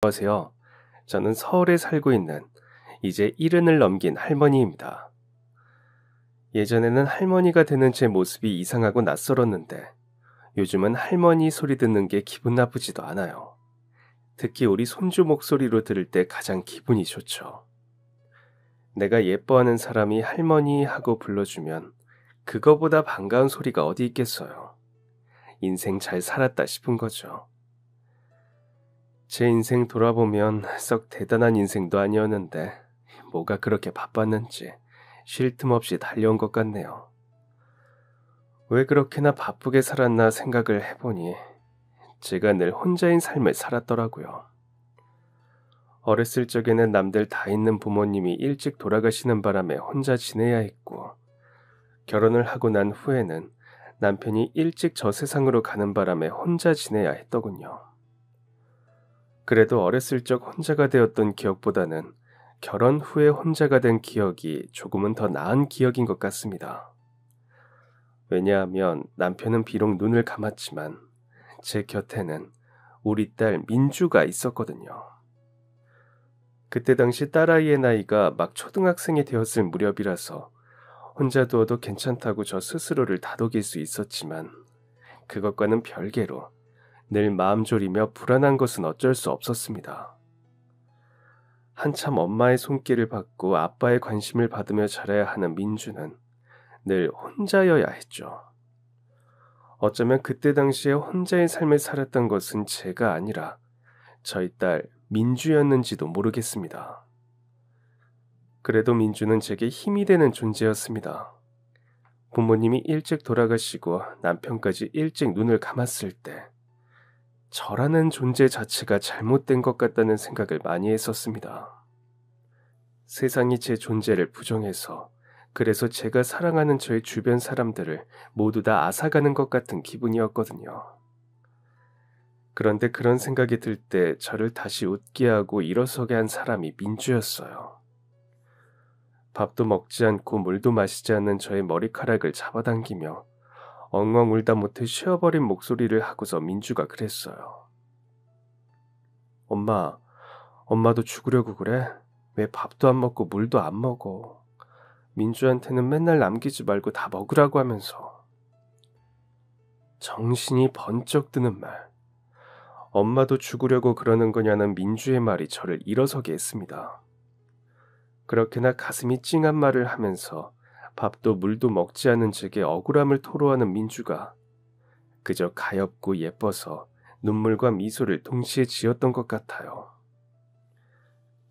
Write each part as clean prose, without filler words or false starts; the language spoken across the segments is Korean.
안녕하세요. 저는 서울에 살고 있는 이제 70을 넘긴 할머니입니다. 예전에는 할머니가 되는 제 모습이 이상하고 낯설었는데 요즘은 할머니 소리 듣는 게 기분 나쁘지도 않아요. 특히 우리 손주 목소리로 들을 때 가장 기분이 좋죠. 내가 예뻐하는 사람이 할머니 하고 불러주면 그거보다 반가운 소리가 어디 있겠어요. 인생 잘 살았다 싶은 거죠. 제 인생 돌아보면 썩 대단한 인생도 아니었는데 뭐가 그렇게 바빴는지 쉴 틈 없이 달려온 것 같네요. 왜 그렇게나 바쁘게 살았나 생각을 해보니 제가 늘 혼자인 삶을 살았더라고요. 어렸을 적에는 남들 다 있는 부모님이 일찍 돌아가시는 바람에 혼자 지내야 했고, 결혼을 하고 난 후에는 남편이 일찍 저 세상으로 가는 바람에 혼자 지내야 했더군요. 그래도 어렸을 적 혼자가 되었던 기억보다는 결혼 후에 혼자가 된 기억이 조금은 더 나은 기억인 것 같습니다. 왜냐하면 남편은 비록 눈을 감았지만 제 곁에는 우리 딸 민주가 있었거든요. 그때 당시 딸아이의 나이가 막 초등학생이 되었을 무렵이라서 혼자 두어도 괜찮다고 저 스스로를 다독일 수 있었지만 그것과는 별개로 늘 마음 졸이며 불안한 것은 어쩔 수 없었습니다. 한참 엄마의 손길을 받고 아빠의 관심을 받으며 자라야 하는 민주는 늘 혼자여야 했죠. 어쩌면 그때 당시에 혼자의 삶을 살았던 것은 제가 아니라 저희 딸 민주였는지도 모르겠습니다. 그래도 민주는 제게 힘이 되는 존재였습니다. 부모님이 일찍 돌아가시고 남편까지 일찍 눈을 감았을 때 저라는 존재 자체가 잘못된 것 같다는 생각을 많이 했었습니다. 세상이 제 존재를 부정해서 그래서 제가 사랑하는 저의 주변 사람들을 모두 다 앗아가는 것 같은 기분이었거든요. 그런데 그런 생각이 들 때 저를 다시 웃게 하고 일어서게 한 사람이 민주였어요. 밥도 먹지 않고 물도 마시지 않는 저의 머리카락을 잡아당기며 엉엉 울다 못해 쉬어버린 목소리를 하고서 민주가 그랬어요. 엄마도 죽으려고 그래? 왜 밥도 안 먹고 물도 안 먹어? 민주한테는 맨날 남기지 말고 다 먹으라고 하면서. 정신이 번쩍 드는 말. 엄마도 죽으려고 그러는 거냐는 민주의 말이 저를 일어서게 했습니다. 그렇게나 가슴이 찡한 말을 하면서 밥도 물도 먹지 않은 제게 억울함을 토로하는 민주가 그저 가엾고 예뻐서 눈물과 미소를 동시에 지었던 것 같아요.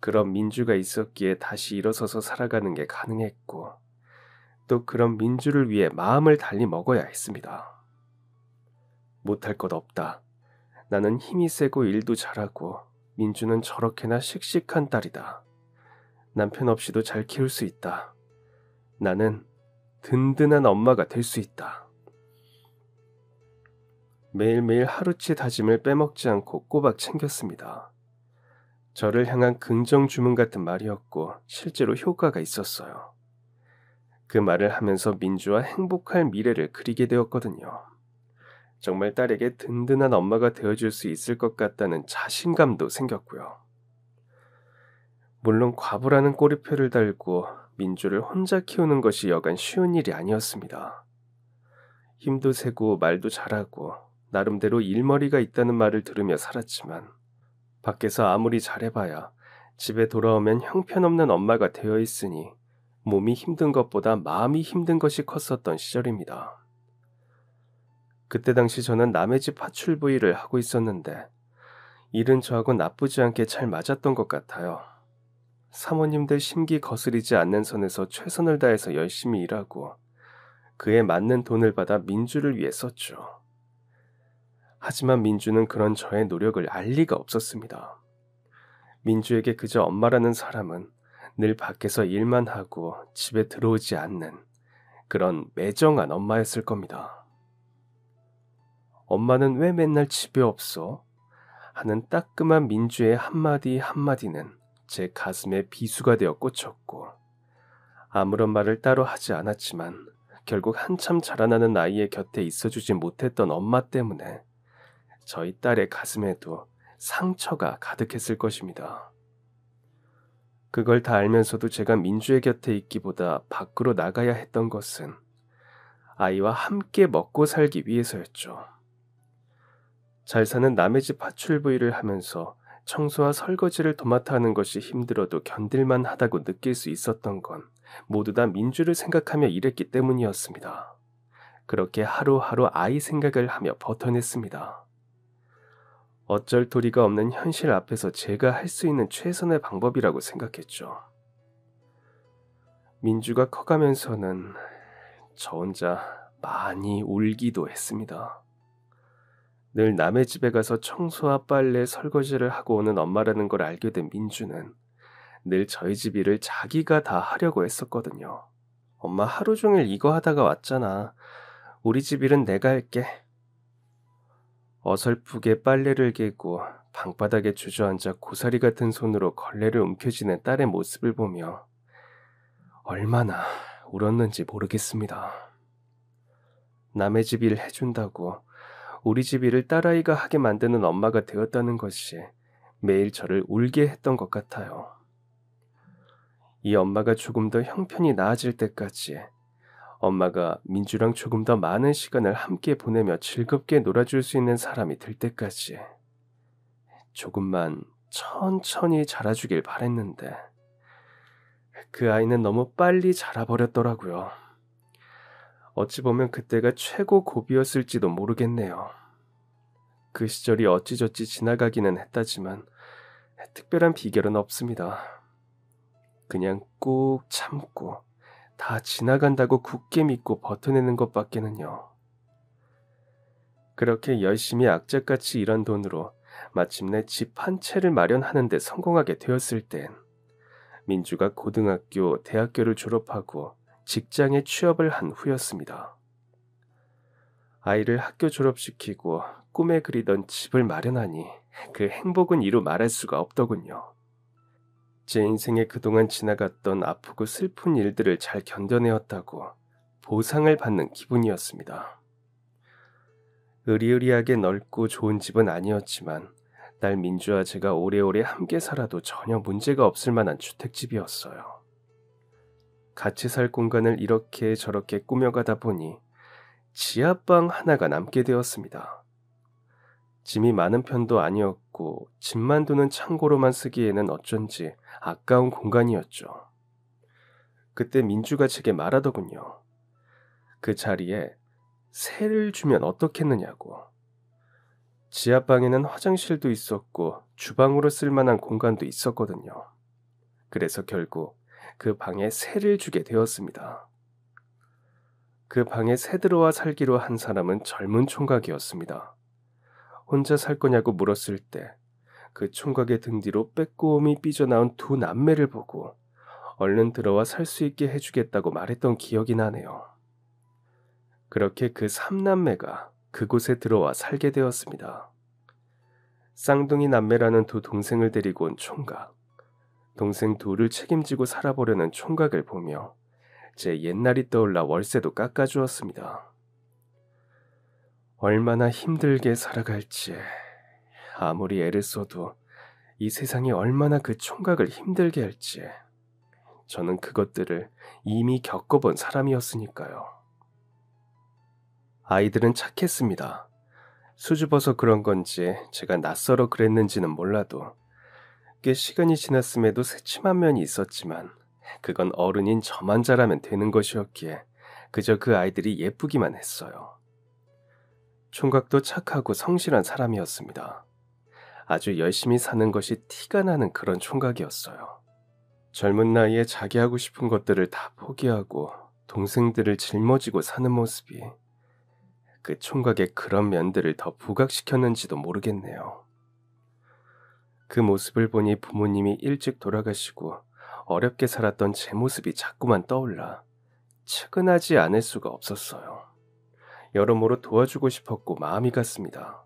그런 민주가 있었기에 다시 일어서서 살아가는 게 가능했고 또 그런 민주를 위해 마음을 달리 먹어야 했습니다. 못할 것 없다. 나는 힘이 세고 일도 잘하고 민주는 저렇게나 씩씩한 딸이다. 남편 없이도 잘 키울 수 있다. 나는 든든한 엄마가 될 수 있다. 매일매일 하루치 다짐을 빼먹지 않고 꼬박 챙겼습니다. 저를 향한 긍정 주문 같은 말이었고 실제로 효과가 있었어요. 그 말을 하면서 민주와 행복할 미래를 그리게 되었거든요. 정말 딸에게 든든한 엄마가 되어줄 수 있을 것 같다는 자신감도 생겼고요. 물론 과부라는 꼬리표를 달고 민주를 혼자 키우는 것이 여간 쉬운 일이 아니었습니다. 힘도 세고 말도 잘하고 나름대로 일머리가 있다는 말을 들으며 살았지만 밖에서 아무리 잘해봐야 집에 돌아오면 형편없는 엄마가 되어 있으니 몸이 힘든 것보다 마음이 힘든 것이 컸었던 시절입니다. 그때 당시 저는 남의 집 파출부 일을 하고 있었는데 일은 저하고 나쁘지 않게 잘 맞았던 것 같아요. 사모님들 심기 거스리지 않는 선에서 최선을 다해서 열심히 일하고 그에 맞는 돈을 받아 민주를 위해 썼죠. 하지만 민주는 그런 저의 노력을 알 리가 없었습니다. 민주에게 그저 엄마라는 사람은 늘 밖에서 일만 하고 집에 들어오지 않는 그런 매정한 엄마였을 겁니다. 엄마는 왜 맨날 집에 없어? 하는 따끔한 민주의 한마디 한마디는 제 가슴에 비수가 되어 꽂혔고 아무런 말을 따로 하지 않았지만 결국 한참 자라나는 아이의 곁에 있어주지 못했던 엄마 때문에 저희 딸의 가슴에도 상처가 가득했을 것입니다. 그걸 다 알면서도 제가 민주의 곁에 있기보다 밖으로 나가야 했던 것은 아이와 함께 먹고 살기 위해서였죠. 잘 사는 남의 집 파출부일을 하면서 청소와 설거지를 도맡아 하는 것이 힘들어도 견딜만 하다고 느낄 수 있었던 건 모두 다 민주를 생각하며 일했기 때문이었습니다. 그렇게 하루하루 아이 생각을 하며 버텨냈습니다. 어쩔 도리가 없는 현실 앞에서 제가 할 수 있는 최선의 방법이라고 생각했죠. 민주가 커가면서는 저 혼자 많이 울기도 했습니다. 늘 남의 집에 가서 청소와 빨래, 설거지를 하고 오는 엄마라는 걸 알게 된 민주는 늘 저희 집 일을 자기가 다 하려고 했었거든요. 엄마 하루 종일 이거 하다가 왔잖아. 우리 집 일은 내가 할게. 어설프게 빨래를 개고 방바닥에 주저앉아 고사리 같은 손으로 걸레를 움켜쥐는 딸의 모습을 보며 얼마나 울었는지 모르겠습니다. 남의 집 일 해준다고 우리 집 일을 딸아이가 하게 만드는 엄마가 되었다는 것이 매일 저를 울게 했던 것 같아요. 이 엄마가 조금 더 형편이 나아질 때까지, 엄마가 민주랑 조금 더 많은 시간을 함께 보내며 즐겁게 놀아줄 수 있는 사람이 될 때까지 조금만 천천히 자라주길 바랬는데 그 아이는 너무 빨리 자라버렸더라고요. 어찌 보면 그때가 최고 고비였을지도 모르겠네요. 그 시절이 어찌저찌 지나가기는 했다지만 특별한 비결은 없습니다. 그냥 꾹 참고 다 지나간다고 굳게 믿고 버텨내는 것밖에는요. 그렇게 열심히 악착같이 일한 돈으로 마침내 집 한 채를 마련하는 데 성공하게 되었을 땐 민주가 고등학교, 대학교를 졸업하고 직장에 취업을 한 후였습니다. 아이를 학교 졸업시키고 꿈에 그리던 집을 마련하니 그 행복은 이루 말할 수가 없더군요. 제 인생에 그동안 지나갔던 아프고 슬픈 일들을 잘 견뎌내었다고 보상을 받는 기분이었습니다. 으리으리하게 넓고 좋은 집은 아니었지만 딸 민주와 제가 오래오래 함께 살아도 전혀 문제가 없을 만한 주택집이었어요. 같이 살 공간을 이렇게 저렇게 꾸며가다 보니 지하방 하나가 남게 되었습니다. 짐이 많은 편도 아니었고 짐만 두는 창고로만 쓰기에는 어쩐지 아까운 공간이었죠. 그때 민주가 제게 말하더군요. 그 자리에 새를 주면 어떻겠느냐고. 지하방에는 화장실도 있었고 주방으로 쓸만한 공간도 있었거든요. 그래서 결국 그 방에 새를 주게 되었습니다. 그 방에 새 들어와 살기로 한 사람은 젊은 총각이었습니다. 혼자 살 거냐고 물었을 때 그 총각의 등 뒤로 빼꼼히 삐져나온 두 남매를 보고 얼른 들어와 살 수 있게 해주겠다고 말했던 기억이 나네요. 그렇게 그 3남매가 그곳에 들어와 살게 되었습니다. 쌍둥이 남매라는 두 동생을 데리고 온 총각, 동생 둘을 책임지고 살아보려는 총각을 보며 제 옛날이 떠올라 월세도 깎아주었습니다. 얼마나 힘들게 살아갈지, 아무리 애를 써도 이 세상이 얼마나 그 총각을 힘들게 할지, 저는 그것들을 이미 겪어본 사람이었으니까요. 아이들은 착했습니다. 수줍어서 그런 건지 제가 낯설어 그랬는지는 몰라도 꽤 시간이 지났음에도 새침한 면이 있었지만 그건 어른인 저만 잘하면 되는 것이었기에 그저 그 아이들이 예쁘기만 했어요. 총각도 착하고 성실한 사람이었습니다. 아주 열심히 사는 것이 티가 나는 그런 총각이었어요. 젊은 나이에 자기 하고 싶은 것들을 다 포기하고 동생들을 짊어지고 사는 모습이 그 총각의 그런 면들을 더 부각시켰는지도 모르겠네요. 그 모습을 보니 부모님이 일찍 돌아가시고 어렵게 살았던 제 모습이 자꾸만 떠올라 측은하지 않을 수가 없었어요. 여러모로 도와주고 싶었고 마음이 갔습니다.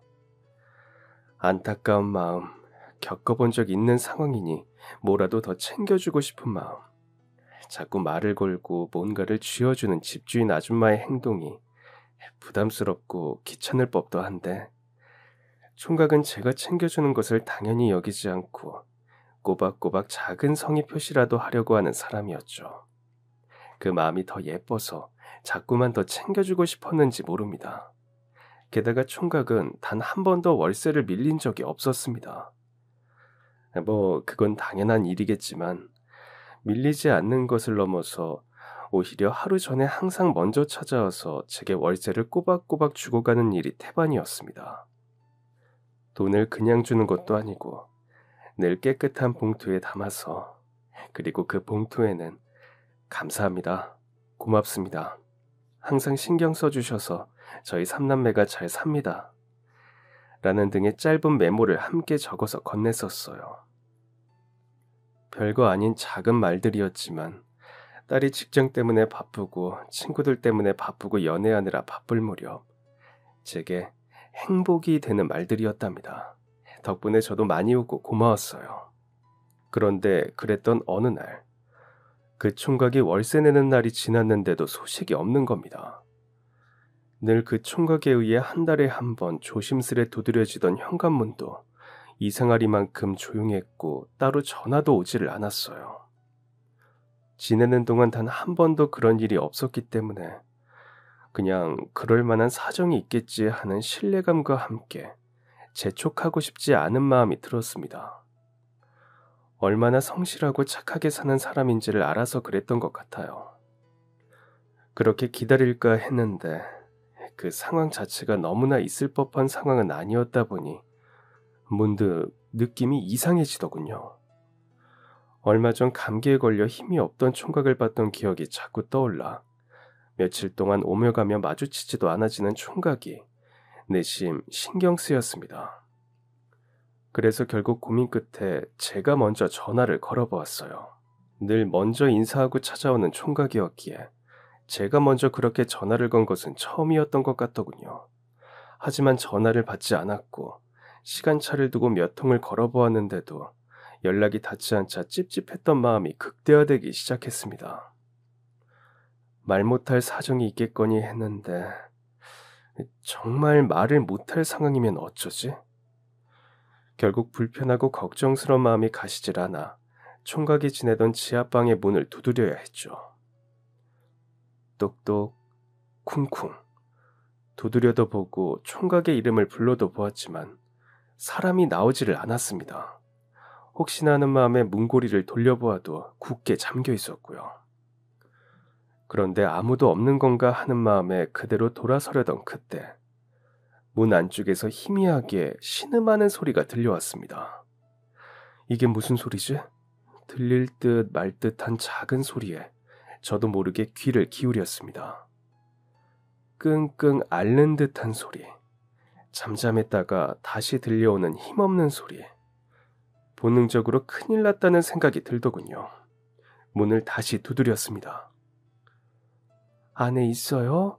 안타까운 마음, 겪어본 적 있는 상황이니 뭐라도 더 챙겨주고 싶은 마음, 자꾸 말을 걸고 뭔가를 쥐어주는 집주인 아줌마의 행동이 부담스럽고 귀찮을 법도 한데 총각은 제가 챙겨주는 것을 당연히 여기지 않고 꼬박꼬박 작은 성의 표시라도 하려고 하는 사람이었죠. 그 마음이 더 예뻐서 자꾸만 더 챙겨주고 싶었는지 모릅니다. 게다가 총각은 단 한 번도 월세를 밀린 적이 없었습니다. 그건 당연한 일이겠지만 밀리지 않는 것을 넘어서 오히려 하루 전에 항상 먼저 찾아와서 제게 월세를 꼬박꼬박 주고 가는 일이 태반이었습니다. 돈을 그냥 주는 것도 아니고 늘 깨끗한 봉투에 담아서, 그리고 그 봉투에는 감사합니다, 고맙습니다, 항상 신경 써주셔서 저희 삼남매가 잘 삽니다 라는 등의 짧은 메모를 함께 적어서 건넸었어요. 별거 아닌 작은 말들이었지만 딸이 직장 때문에 바쁘고 친구들 때문에 바쁘고 연애하느라 바쁠 무렵 제게 행복이 되는 말들이었답니다. 덕분에 저도 많이 웃고 고마웠어요. 그런데 그랬던 어느 날, 그 총각이 월세 내는 날이 지났는데도 소식이 없는 겁니다. 늘 그 총각에 의해 한 달에 한 번 조심스레 두드려지던 현관문도 이상하리만큼 조용했고 따로 전화도 오지를 않았어요. 지내는 동안 단 한 번도 그런 일이 없었기 때문에 그냥 그럴 만한 사정이 있겠지 하는 신뢰감과 함께 재촉하고 싶지 않은 마음이 들었습니다. 얼마나 성실하고 착하게 사는 사람인지를 알아서 그랬던 것 같아요. 그렇게 기다릴까 했는데 그 상황 자체가 너무나 있을 법한 상황은 아니었다 보니 문득 느낌이 이상해지더군요. 얼마 전 감기에 걸려 힘이 없던 총각을 봤던 기억이 자꾸 떠올라 며칠 동안 오며 가며 마주치지도 않아지는 총각이 내심 신경 쓰였습니다. 그래서 결국 고민 끝에 제가 먼저 전화를 걸어보았어요. 늘 먼저 인사하고 찾아오는 총각이었기에 제가 먼저 그렇게 전화를 건 것은 처음이었던 것 같더군요. 하지만 전화를 받지 않았고 시간차를 두고 몇 통을 걸어보았는데도 연락이 닿지 않자 찝찝했던 마음이 극대화되기 시작했습니다. 말 못할 사정이 있겠거니 했는데 정말 말을 못할 상황이면 어쩌지? 결국 불편하고 걱정스러운 마음이 가시질 않아 총각이 지내던 지하방의 문을 두드려야 했죠. 똑똑, 쿵쿵. 두드려도 보고 총각의 이름을 불러도 보았지만 사람이 나오지를 않았습니다. 혹시나 하는 마음에 문고리를 돌려보아도 굳게 잠겨 있었고요. 그런데 아무도 없는 건가 하는 마음에 그대로 돌아서려던 그때 문 안쪽에서 희미하게 신음하는 소리가 들려왔습니다. 이게 무슨 소리지? 들릴 듯 말 듯한 작은 소리에 저도 모르게 귀를 기울였습니다. 끙끙 앓는 듯한 소리, 잠잠했다가 다시 들려오는 힘없는 소리, 본능적으로 큰일 났다는 생각이 들더군요. 문을 다시 두드렸습니다. 안에 있어요?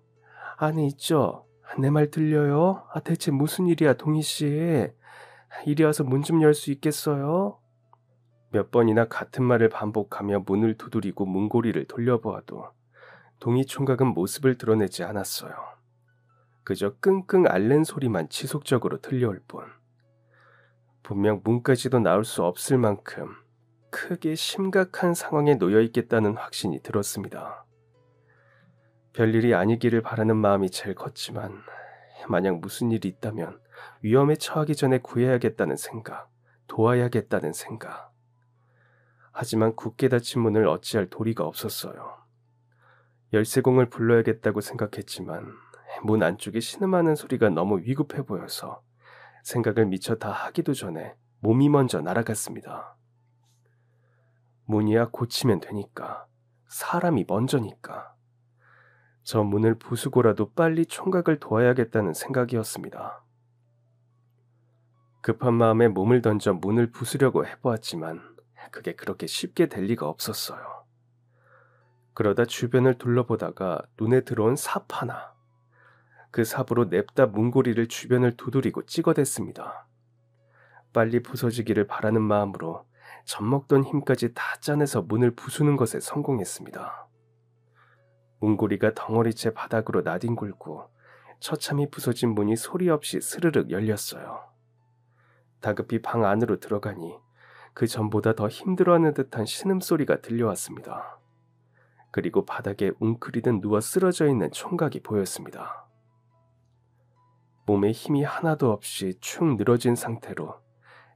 안에 있죠? 내 말 들려요? 대체 무슨 일이야, 동희씨? 이리 와서 문 좀 열 수 있겠어요? 몇 번이나 같은 말을 반복하며 문을 두드리고 문고리를 돌려보아도 동희 총각은 모습을 드러내지 않았어요. 그저 끙끙 앓는 소리만 지속적으로 들려올 뿐. 분명 문까지도 나올 수 없을 만큼 크게 심각한 상황에 놓여 있겠다는 확신이 들었습니다. 별일이 아니기를 바라는 마음이 제일 컸지만 만약 무슨 일이 있다면 위험에 처하기 전에 구해야겠다는 생각, 도와야겠다는 생각. 하지만 굳게 닫힌 문을 어찌할 도리가 없었어요. 열쇠공을 불러야겠다고 생각했지만 문 안쪽에 신음하는 소리가 너무 위급해 보여서 생각을 미처 다 하기도 전에 몸이 먼저 날아갔습니다. 문이야 고치면 되니까, 사람이 먼저니까. 저 문을 부수고라도 빨리 총각을 도와야겠다는 생각이었습니다. 급한 마음에 몸을 던져 문을 부수려고 해보았지만 그게 그렇게 쉽게 될 리가 없었어요. 그러다 주변을 둘러보다가 눈에 들어온 삽 하나. 그 삽으로 냅다 문고리를 주변을 두드리고 찍어댔습니다. 빨리 부서지기를 바라는 마음으로 젖먹던 힘까지 다 짜내서 문을 부수는 것에 성공했습니다. 문고리가 덩어리째 바닥으로 나뒹굴고 처참히 부서진 문이 소리 없이 스르륵 열렸어요. 다급히 방 안으로 들어가니 그 전보다 더 힘들어하는 듯한 신음소리가 들려왔습니다. 그리고 바닥에 웅크리듯 누워 쓰러져 있는 총각이 보였습니다. 몸에 힘이 하나도 없이 축 늘어진 상태로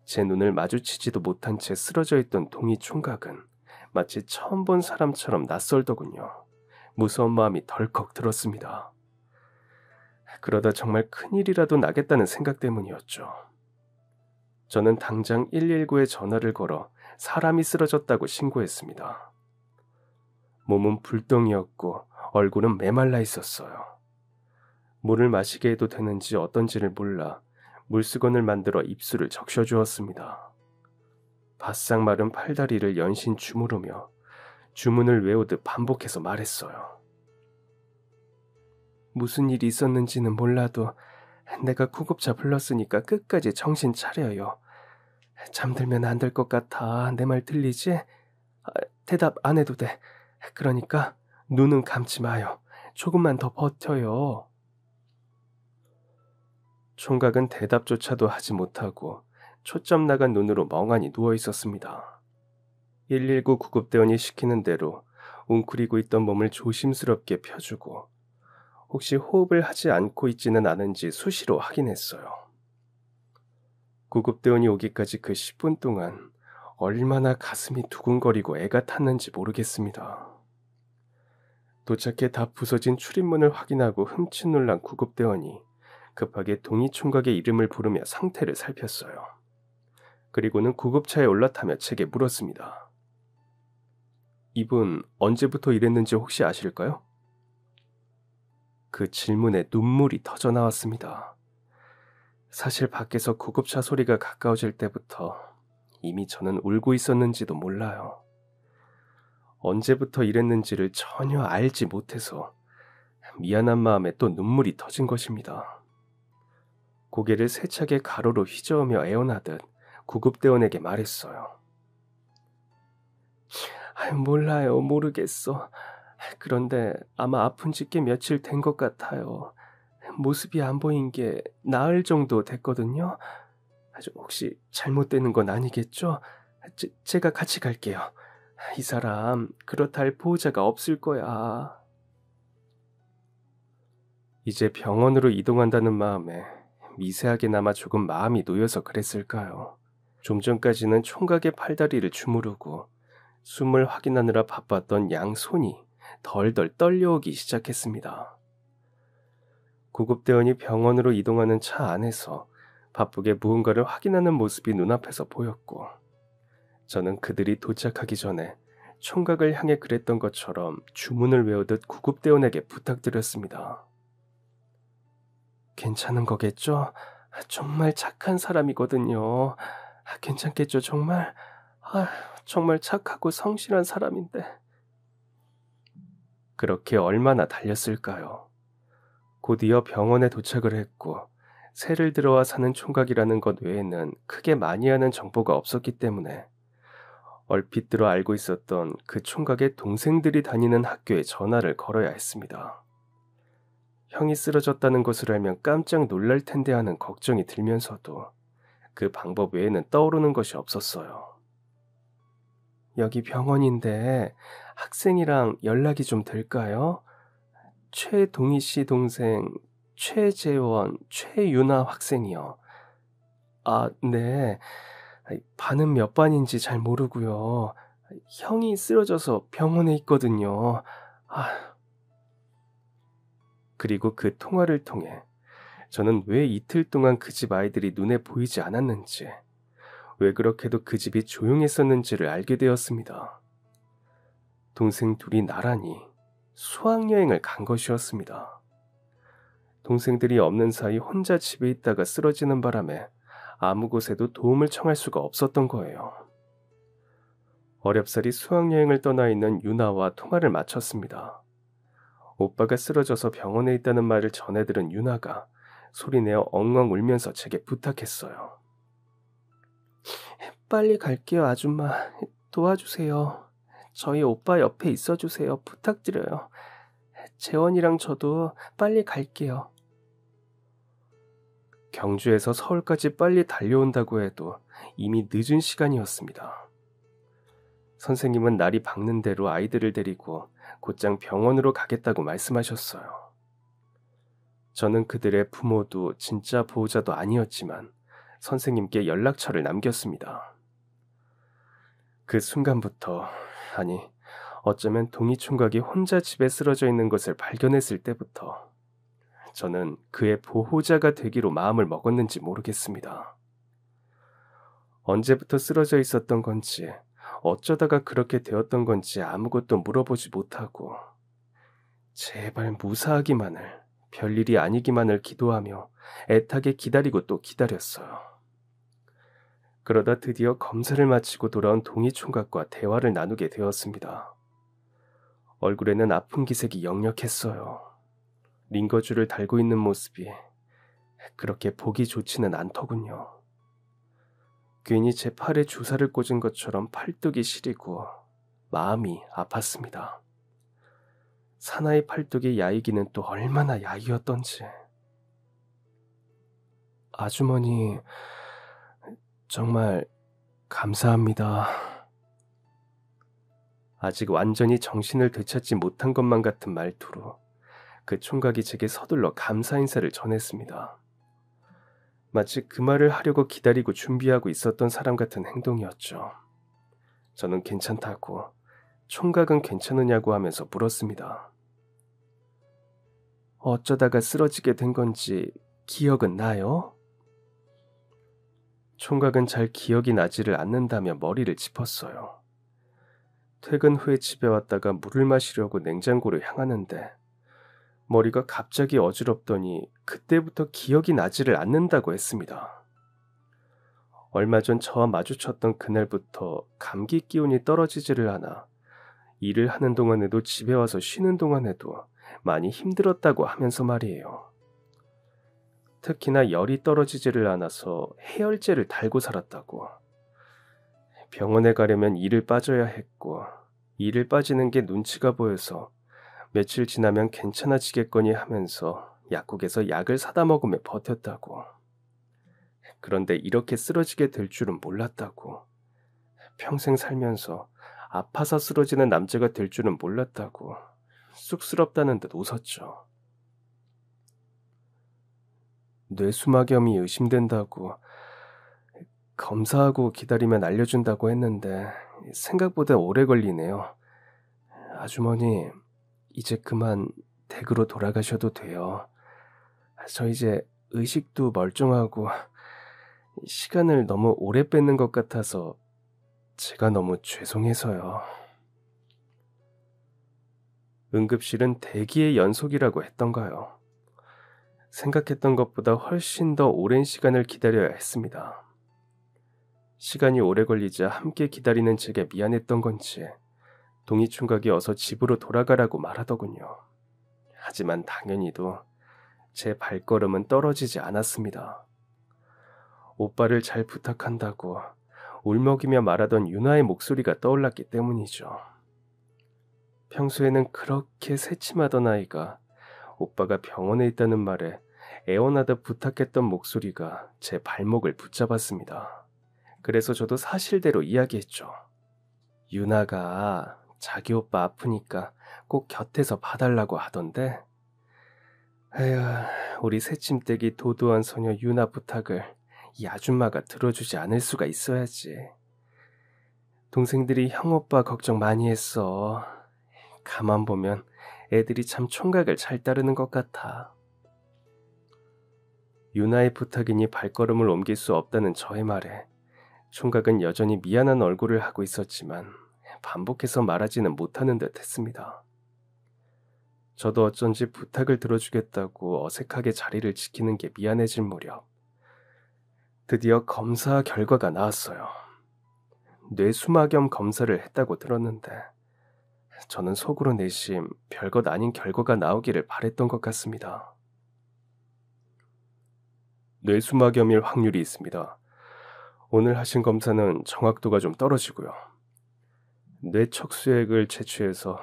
제 눈을 마주치지도 못한 채 쓰러져 있던 동이 총각은 마치 처음 본 사람처럼 낯설더군요. 무서운 마음이 덜컥 들었습니다. 그러다 정말 큰일이라도 나겠다는 생각 때문이었죠. 저는 당장 119에 전화를 걸어 사람이 쓰러졌다고 신고했습니다. 몸은 불덩이였고 얼굴은 메말라 있었어요. 물을 마시게 해도 되는지 어떤지를 몰라 물수건을 만들어 입술을 적셔주었습니다. 바싹 마른 팔다리를 연신 주무르며 주문을 외우듯 반복해서 말했어요. 무슨 일이 있었는지는 몰라도 내가 구급차 불렀으니까 끝까지 정신 차려요. 잠들면 안 될 것 같아. 내 말 들리지? 대답 안 해도 돼. 그러니까 눈은 감지 마요. 조금만 더 버텨요. 총각은 대답조차도 하지 못하고 초점 나간 눈으로 멍하니 누워 있었습니다. 119 구급대원이 시키는 대로 웅크리고 있던 몸을 조심스럽게 펴주고 혹시 호흡을 하지 않고 있지는 않은지 수시로 확인했어요. 구급대원이 오기까지 그 10분 동안 얼마나 가슴이 두근거리고 애가 탔는지 모르겠습니다. 도착해 다 부서진 출입문을 확인하고 흠칫 놀란 구급대원이 급하게 동희 총각의 이름을 부르며 상태를 살폈어요. 그리고는 구급차에 올라타며 제게 물었습니다. 이분 언제부터 이랬는지 혹시 아실까요? 그 질문에 눈물이 터져 나왔습니다. 사실 밖에서 구급차 소리가 가까워질 때부터 이미 저는 울고 있었는지도 몰라요. 언제부터 이랬는지를 전혀 알지 못해서 미안한 마음에 또 눈물이 터진 것입니다. 고개를 세차게 가로로 휘저으며 애원하듯 구급대원에게 말했어요. 몰라요. 모르겠어. 그런데 아마 아픈 지 꽤 며칠 된 것 같아요. 모습이 안 보인 게 나흘 정도 됐거든요. 혹시 잘못되는 건 아니겠죠? 제가 같이 갈게요. 이 사람 그렇다 할 보호자가 없을 거야. 이제 병원으로 이동한다는 마음에 미세하게나마 조금 마음이 놓여서 그랬을까요? 좀 전까지는 총각의 팔다리를 주무르고 숨을 확인하느라 바빴던 양손이 덜덜 떨려오기 시작했습니다. 구급대원이 병원으로 이동하는 차 안에서 바쁘게 무언가를 확인하는 모습이 눈앞에서 보였고 저는 그들이 도착하기 전에 총각을 향해 그랬던 것처럼 주문을 외우듯 구급대원에게 부탁드렸습니다. 괜찮은 거겠죠? 정말 착한 사람이거든요. 괜찮겠죠, 정말? 정말 착하고 성실한 사람인데. 그렇게 얼마나 달렸을까요? 곧이어 병원에 도착을 했고 새를 들어와 사는 총각이라는 것 외에는 크게 많이 하는 정보가 없었기 때문에 얼핏 들어 알고 있었던 그 총각의 동생들이 다니는 학교에 전화를 걸어야 했습니다. 형이 쓰러졌다는 것을 알면 깜짝 놀랄 텐데 하는 걱정이 들면서도 그 방법 외에는 떠오르는 것이 없었어요. 여기 병원인데 학생이랑 연락이 좀 될까요? 최동희 씨 동생 최재원, 최유나 학생이요. 네. 반은 몇 반인지 잘 모르고요. 형이 쓰러져서 병원에 있거든요. 그리고 그 통화를 통해 저는 왜 이틀 동안 그 집 아이들이 눈에 보이지 않았는지, 왜 그렇게도 그 집이 조용했었는지를 알게 되었습니다. 동생 둘이 나란히 수학여행을 간 것이었습니다. 동생들이 없는 사이 혼자 집에 있다가 쓰러지는 바람에 아무 곳에도 도움을 청할 수가 없었던 거예요. 어렵사리 수학여행을 떠나 있는 유나와 통화를 마쳤습니다. 오빠가 쓰러져서 병원에 있다는 말을 전해들은 유나가 소리내어 엉엉 울면서 제게 부탁했어요. 빨리 갈게요, 아줌마. 도와주세요. 저희 오빠 옆에 있어주세요. 부탁드려요. 재원이랑 저도 빨리 갈게요. 경주에서 서울까지 빨리 달려온다고 해도 이미 늦은 시간이었습니다. 선생님은 날이 밝는 대로 아이들을 데리고 곧장 병원으로 가겠다고 말씀하셨어요. 저는 그들의 부모도 진짜 보호자도 아니었지만 선생님께 연락처를 남겼습니다. 그 순간부터, 아니, 어쩌면 동희 총각이 혼자 집에 쓰러져 있는 것을 발견했을 때부터 저는 그의 보호자가 되기로 마음을 먹었는지 모르겠습니다. 언제부터 쓰러져 있었던 건지, 어쩌다가 그렇게 되었던 건지 아무것도 물어보지 못하고 제발 무사하기만을, 별일이 아니기만을 기도하며 애타게 기다리고 또 기다렸어요. 그러다 드디어 검사를 마치고 돌아온 동희 총각과 대화를 나누게 되었습니다. 얼굴에는 아픈 기색이 역력했어요. 링거줄을 달고 있는 모습이 그렇게 보기 좋지는 않더군요. 괜히 제 팔에 주사를 꽂은 것처럼 팔뚝이 시리고 마음이 아팠습니다. 사나이 팔뚝의 야이기는 또 얼마나 야이었던지. 아주머니, 정말 감사합니다. 아직 완전히 정신을 되찾지 못한 것만 같은 말투로 그 총각이 제게 서둘러 감사 인사를 전했습니다. 마치 그 말을 하려고 기다리고 준비하고 있었던 사람 같은 행동이었죠. 저는 괜찮다고, 총각은 괜찮으냐고 하면서 물었습니다. 어쩌다가 쓰러지게 된 건지 기억은 나요? 총각은 잘 기억이 나지를 않는다며 머리를 짚었어요. 퇴근 후에 집에 왔다가 물을 마시려고 냉장고를 향하는데 머리가 갑자기 어지럽더니 그때부터 기억이 나지를 않는다고 했습니다. 얼마 전 저와 마주쳤던 그날부터 감기 기운이 떨어지지를 않아 일을 하는 동안에도 집에 와서 쉬는 동안에도 많이 힘들었다고 하면서 말이에요. 특히나 열이 떨어지지를 않아서 해열제를 달고 살았다고. 병원에 가려면 이를 빠져야 했고 이를 빠지는 게 눈치가 보여서 며칠 지나면 괜찮아지겠거니 하면서 약국에서 약을 사다 먹으며 버텼다고. 그런데 이렇게 쓰러지게 될 줄은 몰랐다고. 평생 살면서 아파서 쓰러지는 남자가 될 줄은 몰랐다고. 쑥스럽다는 듯 웃었죠. 뇌수막염이 의심된다고, 검사하고 기다리면 알려준다고 했는데 생각보다 오래 걸리네요. 아주머니, 이제 그만 댁으로 돌아가셔도 돼요. 저 이제 의식도 멀쩡하고 시간을 너무 오래 뺏는 것 같아서 제가 너무 죄송해서요. 응급실은 대기의 연속이라고 했던가요. 생각했던 것보다 훨씬 더 오랜 시간을 기다려야 했습니다. 시간이 오래 걸리자 함께 기다리는 제게 미안했던 건지 동희 총각이 어서 집으로 돌아가라고 말하더군요. 하지만 당연히도 제 발걸음은 떨어지지 않았습니다. 오빠를 잘 부탁한다고 울먹이며 말하던 유나의 목소리가 떠올랐기 때문이죠. 평소에는 그렇게 새침하던 아이가 오빠가 병원에 있다는 말에 애원하다 부탁했던 목소리가 제 발목을 붙잡았습니다. 그래서 저도 사실대로 이야기했죠. 유나가 자기 오빠 아프니까 꼭 곁에서 봐달라고 하던데. 에휴, 우리 새침대기 도도한 소녀 유나 부탁을 이 아줌마가 들어주지 않을 수가 있어야지. 동생들이 형 오빠 걱정 많이 했어. 가만 보면 애들이 참 총각을 잘 따르는 것 같아. 유나의 부탁이니 발걸음을 옮길 수 없다는 저의 말에 총각은 여전히 미안한 얼굴을 하고 있었지만 반복해서 말하지는 못하는 듯 했습니다. 저도 어쩐지 부탁을 들어주겠다고 어색하게 자리를 지키는 게 미안해질 무렵 드디어 검사 결과가 나왔어요. 뇌수막염 검사를 했다고 들었는데 저는 속으로 내심 별것 아닌 결과가 나오기를 바랬던 것 같습니다. 뇌수막염일 확률이 있습니다. 오늘 하신 검사는 정확도가 좀 떨어지고요. 뇌척수액을 채취해서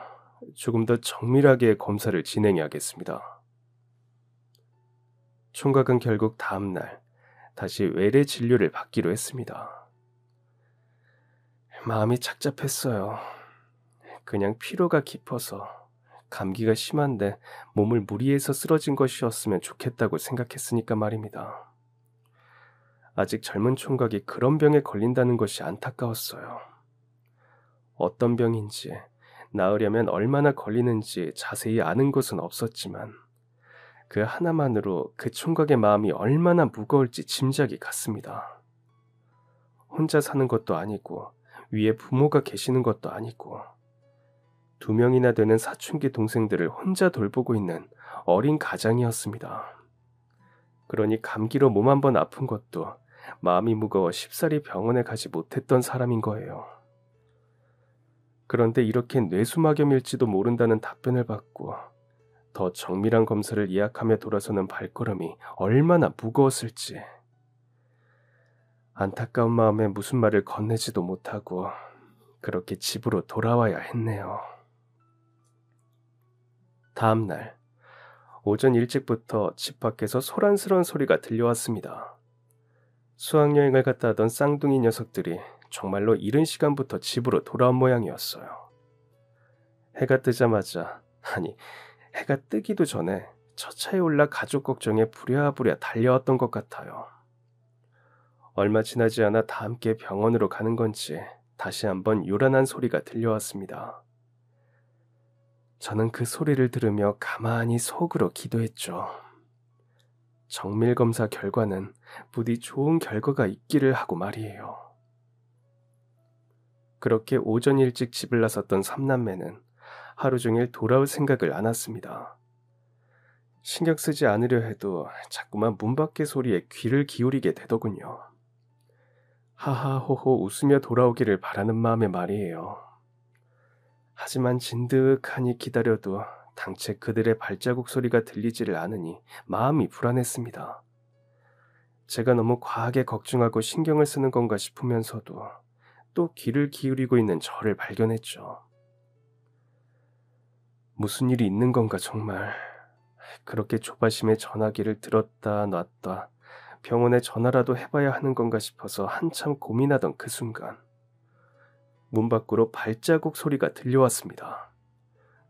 조금 더 정밀하게 검사를 진행해야겠습니다. 총각은 결국 다음날 다시 외래 진료를 받기로 했습니다. 마음이 착잡했어요. 그냥 피로가 깊어서 감기가 심한데 몸을 무리해서 쓰러진 것이었으면 좋겠다고 생각했으니까 말입니다. 아직 젊은 총각이 그런 병에 걸린다는 것이 안타까웠어요. 어떤 병인지, 나으려면 얼마나 걸리는지 자세히 아는 것은 없었지만 그 하나만으로 그 총각의 마음이 얼마나 무거울지 짐작이 갔습니다. 혼자 사는 것도 아니고 위에 부모가 계시는 것도 아니고 2명이나 되는 사춘기 동생들을 혼자 돌보고 있는 어린 가장이었습니다. 그러니 감기로 몸 한 번 아픈 것도 마음이 무거워 쉽사리 병원에 가지 못했던 사람인 거예요. 그런데 이렇게 뇌수막염일지도 모른다는 답변을 받고 더 정밀한 검사를 예약하며 돌아서는 발걸음이 얼마나 무거웠을지. 안타까운 마음에 무슨 말을 건네지도 못하고 그렇게 집으로 돌아와야 했네요. 다음 날 오전 일찍부터 집 밖에서 소란스러운 소리가 들려왔습니다. 수학여행을 갔다 하던 쌍둥이 녀석들이 정말로 이른 시간부터 집으로 돌아온 모양이었어요. 해가 뜨자마자, 아니 해가 뜨기도 전에 처차에 올라 가족 걱정에 부랴부랴 달려왔던 것 같아요. 얼마 지나지 않아 다 함께 병원으로 가는 건지 다시 한번 요란한 소리가 들려왔습니다. 저는 그 소리를 들으며 가만히 속으로 기도했죠. 정밀검사 결과는 부디 좋은 결과가 있기를 하고 말이에요. 그렇게 오전 일찍 집을 나섰던 삼남매는 하루 종일 돌아올 생각을 안 했습니다. 신경 쓰지 않으려 해도 자꾸만 문 밖의 소리에 귀를 기울이게 되더군요. 하하호호 웃으며 돌아오기를 바라는 마음에 말이에요. 하지만 진득하니 기다려도 당최 그들의 발자국 소리가 들리지를 않으니 마음이 불안했습니다. 제가 너무 과하게 걱정하고 신경을 쓰는 건가 싶으면서도 또 귀를 기울이고 있는 저를 발견했죠. 무슨 일이 있는 건가 정말. 그렇게 조바심에 전화기를 들었다 놨다 병원에 전화라도 해봐야 하는 건가 싶어서 한참 고민하던 그 순간 문 밖으로 발자국 소리가 들려왔습니다.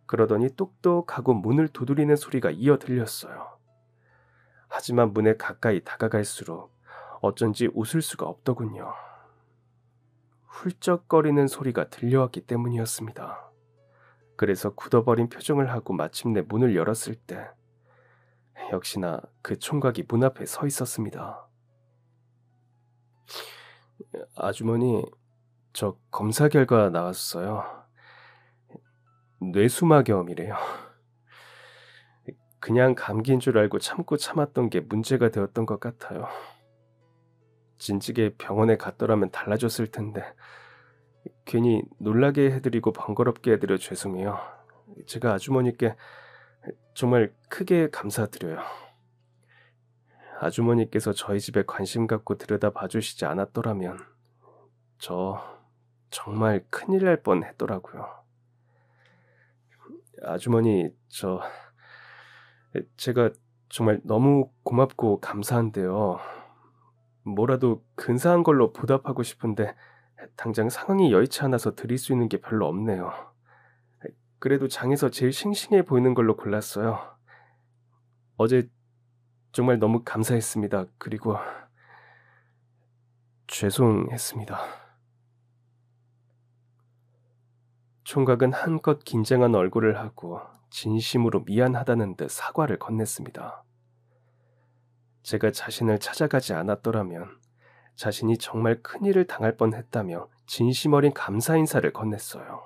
그러더니 똑똑하고 문을 두드리는 소리가 이어 들렸어요. 하지만 문에 가까이 다가갈수록 어쩐지 웃을 수가 없더군요. 훌쩍거리는 소리가 들려왔기 때문이었습니다. 그래서 굳어버린 표정을 하고 마침내 문을 열었을 때 역시나 그 총각이 문 앞에 서 있었습니다. 아주머니, 저 검사 결과 나왔어요. 뇌수막염이래요. 그냥 감기인 줄 알고 참고 참았던 게 문제가 되었던 것 같아요. 진즉에 병원에 갔더라면 달라졌을 텐데 괜히 놀라게 해드리고 번거롭게 해드려 죄송해요. 제가 아주머니께 정말 크게 감사드려요. 아주머니께서 저희 집에 관심 갖고 들여다봐 주시지 않았더라면 저 정말 큰일 날 뻔했더라고요. 아주머니, 제가 정말 너무 고맙고 감사한데요. 뭐라도 근사한 걸로 보답하고 싶은데 당장 상황이 여의치 않아서 드릴 수 있는 게 별로 없네요. 그래도 장에서 제일 싱싱해 보이는 걸로 골랐어요. 어제 정말 너무 감사했습니다. 그리고 죄송했습니다. 총각은 한껏 긴장한 얼굴을 하고 진심으로 미안하다는 듯 사과를 건넸습니다. 제가 자신을 찾아가지 않았더라면 자신이 정말 큰일을 당할 뻔했다며 진심 어린 감사 인사를 건넸어요.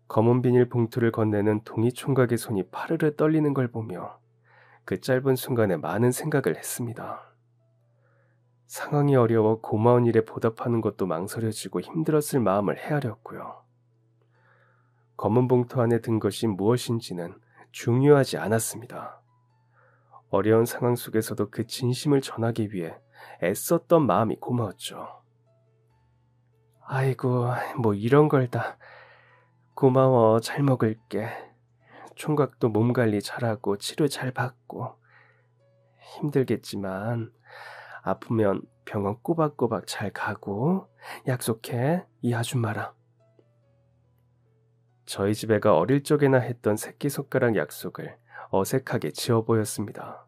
검은 비닐 봉투를 건네는 동이 총각의 손이 파르르 떨리는 걸 보며 그 짧은 순간에 많은 생각을 했습니다. 상황이 어려워 고마운 일에 보답하는 것도 망설여지고 힘들었을 마음을 헤아렸고요. 검은 봉투 안에 든 것이 무엇인지는 중요하지 않았습니다. 어려운 상황 속에서도 그 진심을 전하기 위해 애썼던 마음이 고마웠죠. 아이고, 뭐 이런 걸 다. 고마워, 잘 먹을게. 총각도 몸 관리 잘하고 치료 잘 받고 힘들겠지만 아프면 병원 꼬박꼬박 잘 가고 약속해, 이 아줌마랑. 저희 집 애가 어릴 적에나 했던 새끼손가락 약속을 어색하게 지어 보였습니다.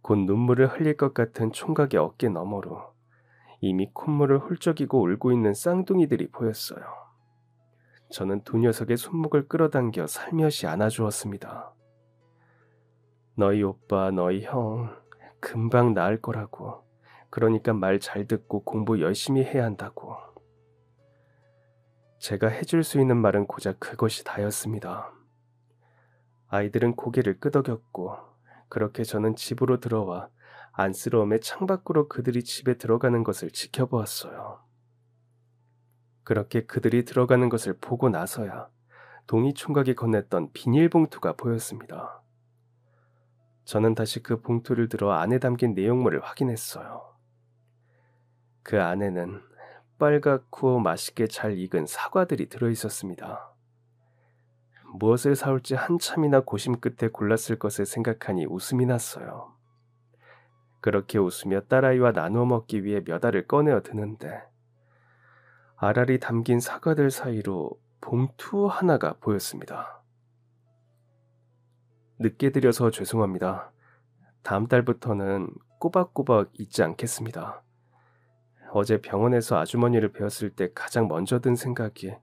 곧 눈물을 흘릴 것 같은 총각의 어깨 너머로 이미 콧물을 훌쩍이고 울고 있는 쌍둥이들이 보였어요. 저는 두 녀석의 손목을 끌어당겨 살며시 안아주었습니다. 너희 오빠, 너희 형 금방 나을 거라고. 그러니까 말 잘 듣고 공부 열심히 해야 한다고. 제가 해줄 수 있는 말은 고작 그것이 다였습니다. 아이들은 고개를 끄덕였고 그렇게 저는 집으로 들어와 안쓰러움에 창밖으로 그들이 집에 들어가는 것을 지켜보았어요. 그렇게 그들이 들어가는 것을 보고 나서야 동이 총각이 건넸던 비닐봉투가 보였습니다. 저는 다시 그 봉투를 들어 안에 담긴 내용물을 확인했어요. 그 안에는 빨갛고 맛있게 잘 익은 사과들이 들어있었습니다. 무엇을 사올지 한참이나 고심 끝에 골랐을 것을 생각하니 웃음이 났어요. 그렇게 웃으며 딸아이와 나누어 먹기 위해 몇 알을 꺼내어 드는데 알알이 담긴 사과들 사이로 봉투 하나가 보였습니다. 늦게 드려서 죄송합니다. 다음 달부터는 꼬박꼬박 잊지 않겠습니다. 어제 병원에서 아주머니를 뵈었을 때 가장 먼저 든 생각이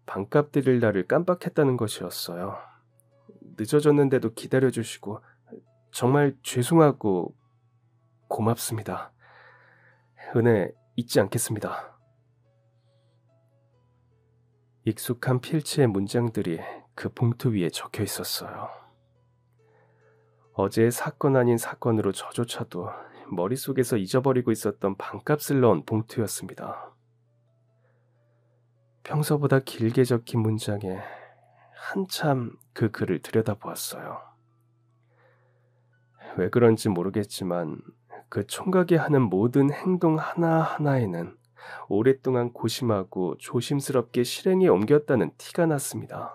반값 드릴 날을 깜빡했다는 것이었어요. 늦어졌는데도 기다려주시고 정말 죄송하고 고맙습니다. 은혜 잊지 않겠습니다. 익숙한 필체의 문장들이 그 봉투 위에 적혀 있었어요. 어제의 사건 아닌 사건으로 저조차도 머릿속에서 잊어버리고 있었던 반값을 넣은 봉투였습니다. 평소보다 길게 적힌 문장에 한참 그 글을 들여다보았어요. 왜 그런지 모르겠지만 그 총각이 하는 모든 행동 하나하나에는 오랫동안 고심하고 조심스럽게 실행에 옮겼다는 티가 났습니다.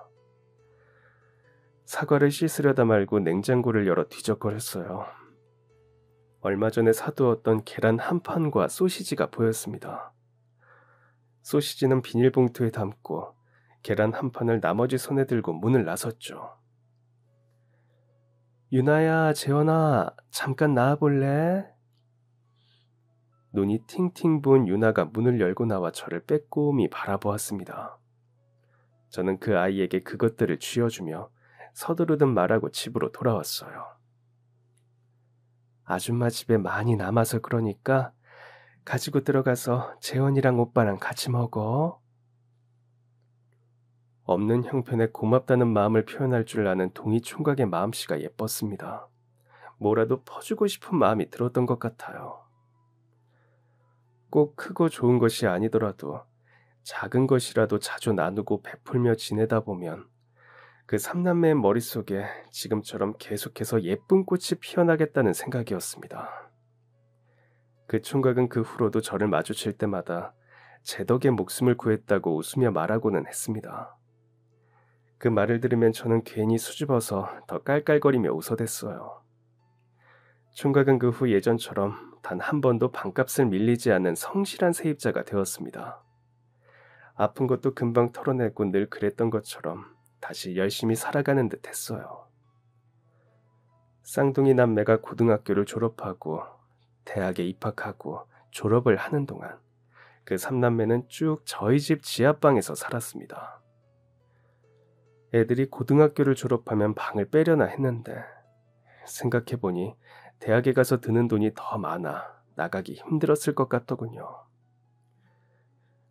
사과를 씻으려다 말고 냉장고를 열어 뒤적거렸어요. 얼마 전에 사두었던 계란 한 판과 소시지가 보였습니다. 소시지는 비닐봉투에 담고 계란 한 판을 나머지 손에 들고 문을 나섰죠. 유나야, 재원아, 잠깐 나와볼래? 눈이 팅팅 부은 유나가 문을 열고 나와 저를 빼꼼히 바라보았습니다. 저는 그 아이에게 그것들을 쥐어주며 서두르듯 말하고 집으로 돌아왔어요. 아줌마 집에 많이 남아서 그러니까 가지고 들어가서 재원이랑 오빠랑 같이 먹어. 없는 형편에 고맙다는 마음을 표현할 줄 아는 동이 총각의 마음씨가 예뻤습니다. 뭐라도 퍼주고 싶은 마음이 들었던 것 같아요. 꼭 크고 좋은 것이 아니더라도 작은 것이라도 자주 나누고 베풀며 지내다 보면 그 삼남매의 머릿속에 지금처럼 계속해서 예쁜 꽃이 피어나겠다는 생각이었습니다. 그 총각은 그 후로도 저를 마주칠 때마다 제 덕에 목숨을 구했다고 웃으며 말하고는 했습니다. 그 말을 들으면 저는 괜히 수줍어서 더 깔깔거리며 웃어댔어요. 총각은 그 후 예전처럼 단 한 번도 반값을 밀리지 않는 성실한 세입자가 되었습니다. 아픈 것도 금방 털어내고 늘 그랬던 것처럼 다시 열심히 살아가는 듯 했어요. 쌍둥이 남매가 고등학교를 졸업하고 대학에 입학하고 졸업을 하는 동안 그 삼남매는 쭉 저희 집 지하방에서 살았습니다. 애들이 고등학교를 졸업하면 방을 빼려나 했는데 생각해보니 대학에 가서 드는 돈이 더 많아 나가기 힘들었을 것 같더군요.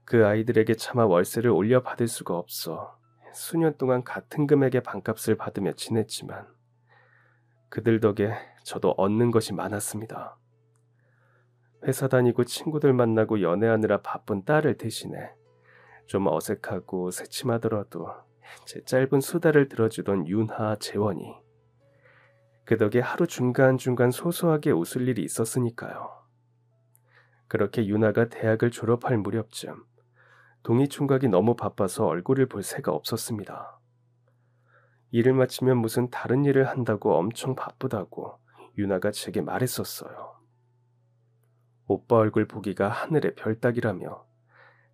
그 아이들에게 차마 월세를 올려받을 수가 없어 수년 동안 같은 금액의 반값을 받으며 지냈지만 그들 덕에 저도 얻는 것이 많았습니다. 회사 다니고 친구들 만나고 연애하느라 바쁜 딸을 대신해 좀 어색하고 새침하더라도 제 짧은 수다를 들어주던 윤하, 재원이 그 덕에 하루 중간중간 소소하게 웃을 일이 있었으니까요. 그렇게 윤하가 대학을 졸업할 무렵쯤 동이 총각이 너무 바빠서 얼굴을 볼 새가 없었습니다. 일을 마치면 무슨 다른 일을 한다고 엄청 바쁘다고 유나가 제게 말했었어요. 오빠 얼굴 보기가 하늘의 별 따기라며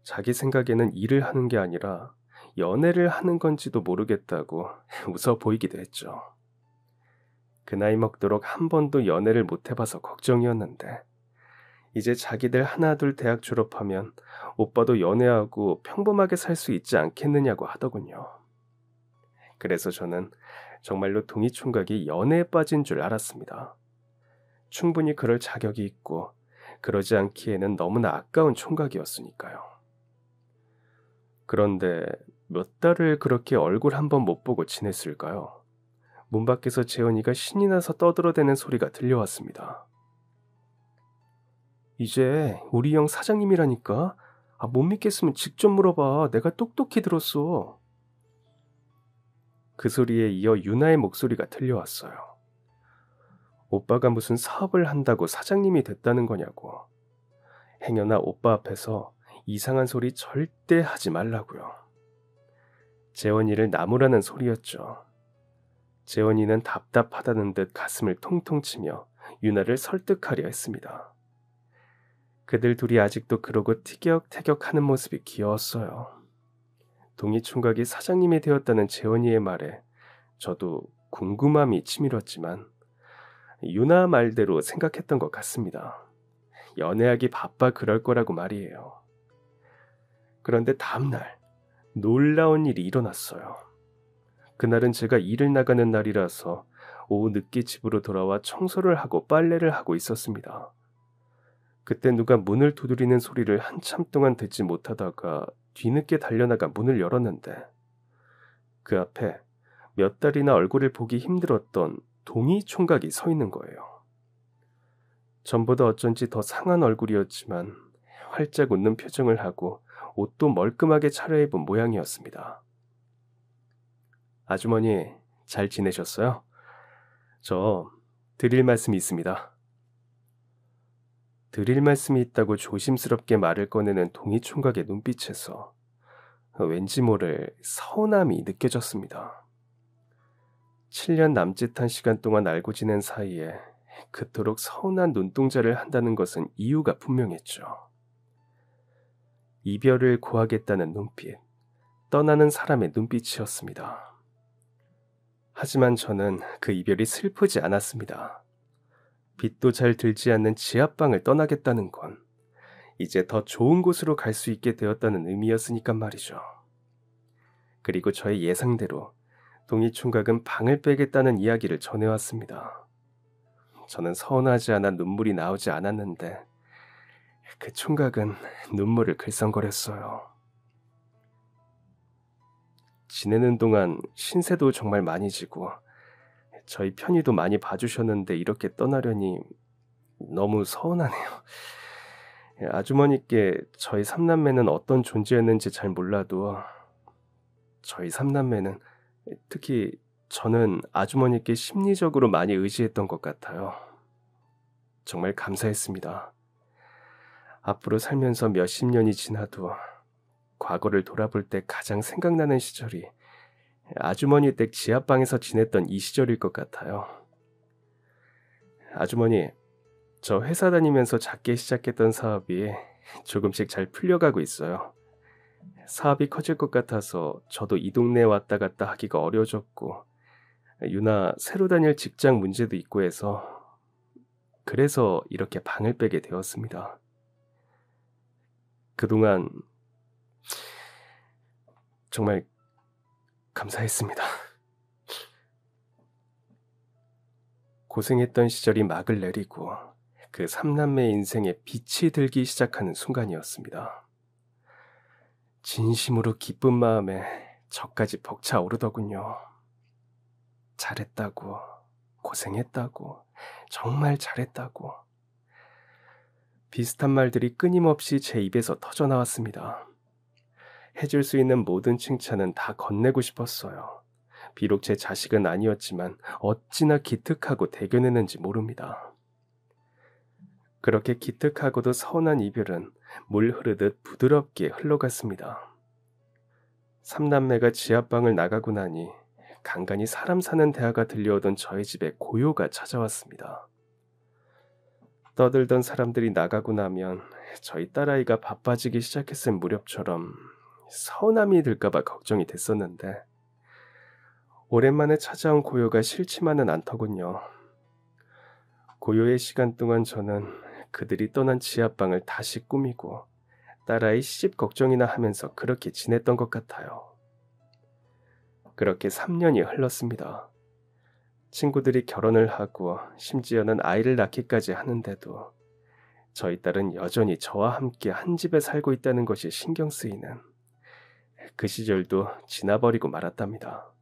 자기 생각에는 일을 하는 게 아니라 연애를 하는 건지도 모르겠다고 웃어 보이기도 했죠. 그 나이 먹도록 한 번도 연애를 못 해봐서 걱정이었는데 이제 자기들 하나둘 대학 졸업하면 오빠도 연애하고 평범하게 살 수 있지 않겠느냐고 하더군요. 그래서 저는 정말로 동희 총각이 연애에 빠진 줄 알았습니다. 충분히 그럴 자격이 있고 그러지 않기에는 너무나 아까운 총각이었으니까요. 그런데 몇 달을 그렇게 얼굴 한 번 못 보고 지냈을까요? 문 밖에서 재원이가 신이 나서 떠들어대는 소리가 들려왔습니다. 이제 우리 형 사장님이라니까? 못 믿겠으면 직접 물어봐. 내가 똑똑히 들었어. 그 소리에 이어 유나의 목소리가 들려왔어요. 오빠가 무슨 사업을 한다고 사장님이 됐다는 거냐고. 행여나 오빠 앞에서 이상한 소리 절대 하지 말라고요. 재원이를 나무라는 소리였죠. 재원이는 답답하다는 듯 가슴을 통통 치며 유나를 설득하려 했습니다. 그들 둘이 아직도 그러고 티격태격하는 모습이 귀여웠어요. 동희 총각이 사장님이 되었다는 재원이의 말에 저도 궁금함이 치밀었지만 유나 말대로 생각했던 것 같습니다. 연애하기 바빠 그럴 거라고 말이에요. 그런데 다음날 놀라운 일이 일어났어요. 그날은 제가 일을 나가는 날이라서 오후 늦게 집으로 돌아와 청소를 하고 빨래를 하고 있었습니다. 그때 누가 문을 두드리는 소리를 한참 동안 듣지 못하다가 뒤늦게 달려나가 문을 열었는데 그 앞에 몇 달이나 얼굴을 보기 힘들었던 동희 총각이 서 있는 거예요. 전보다 어쩐지 더 상한 얼굴이었지만 활짝 웃는 표정을 하고 옷도 멀끔하게 차려입은 모양이었습니다. 아주머니, 잘 지내셨어요? 저 드릴 말씀이 있습니다. 드릴 말씀이 있다고 조심스럽게 말을 꺼내는 동희 총각의 눈빛에서 왠지 모를 서운함이 느껴졌습니다. 7년 남짓한 시간 동안 알고 지낸 사이에 그토록 서운한 눈동자를 한다는 것은 이유가 분명했죠. 이별을 고하겠다는 눈빛, 떠나는 사람의 눈빛이었습니다. 하지만 저는 그 이별이 슬프지 않았습니다. 빛도 잘 들지 않는 지하방을 떠나겠다는 건 이제 더 좋은 곳으로 갈 수 있게 되었다는 의미였으니까 말이죠. 그리고 저의 예상대로 동희 총각은 방을 빼겠다는 이야기를 전해왔습니다. 저는 서운하지 않아 눈물이 나오지 않았는데 그 총각은 눈물을 글썽거렸어요. 지내는 동안 신세도 정말 많이 지고 저희 편의도 많이 봐주셨는데 이렇게 떠나려니 너무 서운하네요. 아주머니께 저희 삼남매는 어떤 존재였는지 잘 몰라도 저희 삼남매는 특히 저는 아주머니께 심리적으로 많이 의지했던 것 같아요. 정말 감사했습니다. 앞으로 살면서 몇십 년이 지나도 과거를 돌아볼 때 가장 생각나는 시절이 아주머니 댁 지하방에서 지냈던 이 시절일 것 같아요. 아주머니, 저 회사 다니면서 작게 시작했던 사업이 조금씩 잘 풀려가고 있어요. 사업이 커질 것 같아서 저도 이 동네에 왔다 갔다 하기가 어려워졌고 유나 새로 다닐 직장 문제도 있고 해서 그래서 이렇게 방을 빼게 되었습니다. 그동안 정말 감사했습니다. 고생했던 시절이 막을 내리고 그 삼남매 인생에 빛이 들기 시작하는 순간이었습니다. 진심으로 기쁜 마음에 저까지 벅차오르더군요. 잘했다고, 고생했다고, 정말 잘했다고. 비슷한 말들이 끊임없이 제 입에서 터져나왔습니다. 해줄 수 있는 모든 칭찬은 다 건네고 싶었어요. 비록 제 자식은 아니었지만 어찌나 기특하고 대견했는지 모릅니다. 그렇게 기특하고도 서운한 이별은 물 흐르듯 부드럽게 흘러갔습니다. 삼남매가 지하방을 나가고 나니 간간히 사람 사는 대화가 들려오던 저희 집에 고요가 찾아왔습니다. 떠들던 사람들이 나가고 나면 저희 딸아이가 바빠지기 시작했을 무렵처럼 서운함이 들까봐 걱정이 됐었는데 오랜만에 찾아온 고요가 싫지만은 않더군요. 고요의 시간 동안 저는 그들이 떠난 지하방을 다시 꾸미고 딸아이 시집 걱정이나 하면서 그렇게 지냈던 것 같아요. 그렇게 3년이 흘렀습니다. 친구들이 결혼을 하고 심지어는 아이를 낳기까지 하는데도 저희 딸은 여전히 저와 함께 한 집에 살고 있다는 것이 신경 쓰이는 그 시절도 지나버리고 말았답니다.